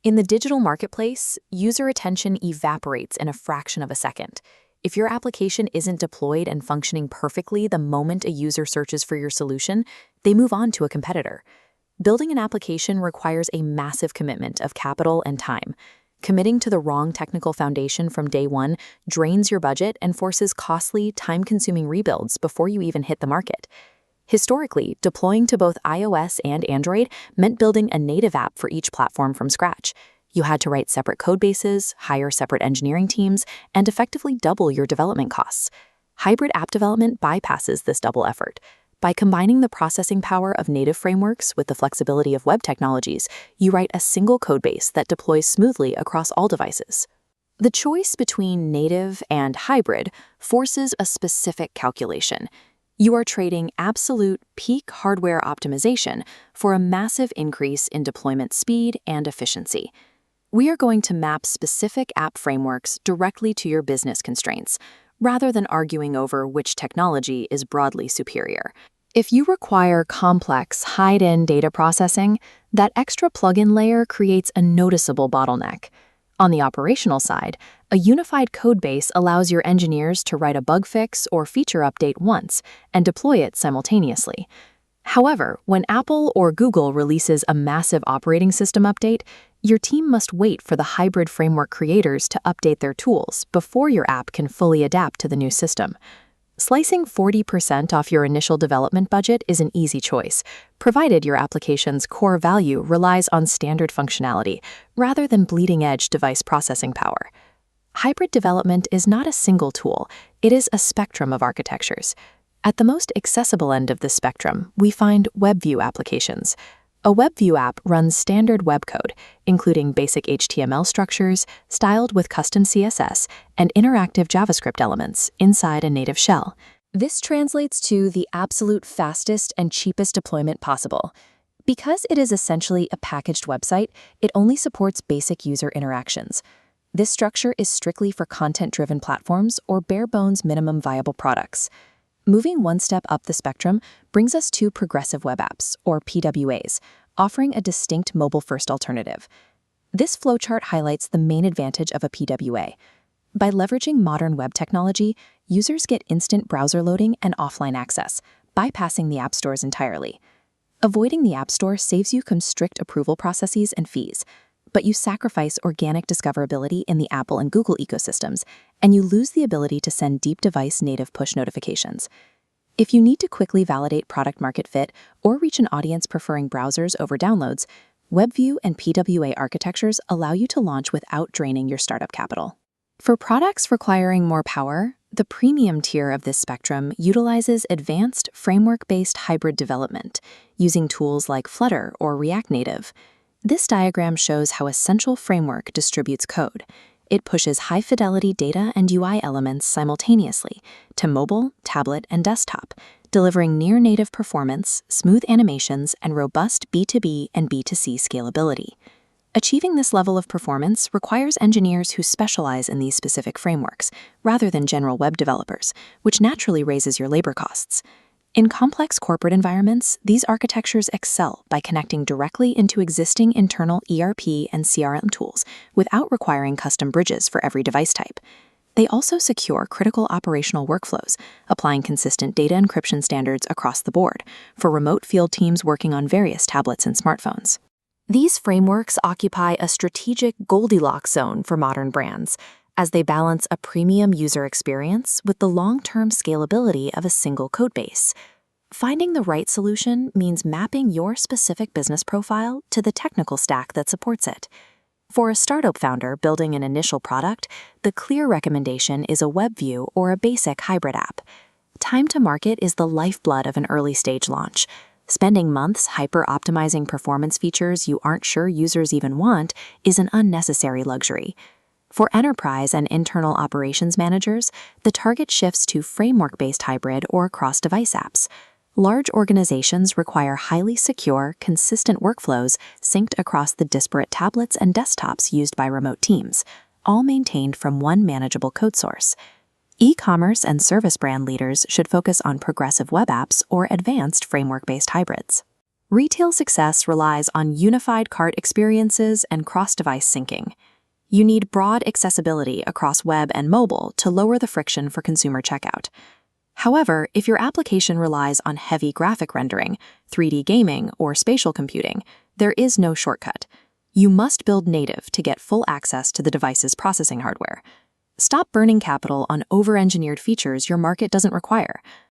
In the digital marketplace, user attention evaporates in a fraction of a second. If your application isn't deployed and functioning perfectly the moment a user searches for your solution, they move on to a competitor. Building an application requires a massive commitment of capital and time. Committing to the wrong technical foundation from day one drains your budget and forces costly, time-consuming rebuilds before you even hit the market. Historically, deploying to both iOS and Android meant building a native app for each platform from scratch. You had to write separate code bases, hire separate engineering teams, and effectively double your development costs. Hybrid app development bypasses this double effort. By combining the processing power of native frameworks with the flexibility of web technologies, you write a single codebase that deploys smoothly across all devices. The choice between native and hybrid forces a specific calculation. You are trading absolute peak hardware optimization for a massive increase in deployment speed and efficiency. We are going to map specific app frameworks directly to your business constraints, rather than arguing over which technology is broadly superior. If you require complex, high-end data processing, that extra plugin layer creates a noticeable bottleneck. On the operational side, a unified codebase allows your engineers to write a bug fix or feature update once and deploy it simultaneously. However, when Apple or Google releases a massive operating system update, your team must wait for the hybrid framework creators to update their tools before your app can fully adapt to the new system. Slicing 40% off your initial development budget is an easy choice, provided your application's core value relies on standard functionality rather than bleeding-edge device processing power. Hybrid development is not a single tool, it is a spectrum of architectures. At the most accessible end of the spectrum, we find WebView applications. A WebView app runs standard web code, including basic HTML structures, styled with custom CSS, and interactive JavaScript elements inside a native shell. This translates to the absolute fastest and cheapest deployment possible. Because it is essentially a packaged website, it only supports basic user interactions. This structure is strictly for content-driven platforms or bare-bones minimum viable products. Moving one step up the spectrum brings us to progressive web apps, or PWAs, offering a distinct mobile-first alternative. This flowchart highlights the main advantage of a PWA. By leveraging modern web technology, users get instant browser loading and offline access, bypassing the app stores entirely. Avoiding the app store saves you from strict approval processes and fees, but you sacrifice organic discoverability in the Apple and Google ecosystems, and you lose the ability to send deep device native push notifications. If you need to quickly validate product market fit or reach an audience preferring browsers over downloads, WebView and PWA architectures allow you to launch without draining your startup capital. For products requiring more power, the premium tier of this spectrum utilizes advanced framework-based hybrid development, using tools like Flutter or React Native. This diagram shows how a central framework distributes code. It pushes high-fidelity data and UI elements simultaneously to mobile, tablet, and desktop, delivering near-native performance, smooth animations, and robust B2B and B2C scalability. Achieving this level of performance requires engineers who specialize in these specific frameworks, rather than general web developers, which naturally raises your labor costs. In complex corporate environments, these architectures excel by connecting directly into existing internal ERP and CRM tools without requiring custom bridges for every device type. They also secure critical operational workflows, applying consistent data encryption standards across the board for remote field teams working on various tablets and smartphones. These frameworks occupy a strategic Goldilocks zone for modern brands, as they balance a premium user experience with the long-term scalability of a single codebase. Finding the right solution means mapping your specific business profile to the technical stack that supports it. For a startup founder building an initial product, the clear recommendation is a WebView or a basic hybrid app. Time to market is the lifeblood of an early-stage launch. Spending months hyper-optimizing performance features you aren't sure users even want is an unnecessary luxury. For enterprise and internal operations managers, the target shifts to framework-based hybrid or cross-device apps. Large organizations require highly secure, consistent workflows synced across the disparate tablets and desktops used by remote teams, all maintained from one manageable code source. E-commerce and service brand leaders should focus on progressive web apps or advanced framework-based hybrids. Retail success relies on unified cart experiences and cross-device syncing. You need broad accessibility across web and mobile to lower the friction for consumer checkout. However, if your application relies on heavy graphic rendering, 3D gaming, or spatial computing, there is no shortcut. You must build native to get full access to the device's processing hardware. Stop burning capital on over-engineered features your market doesn't require.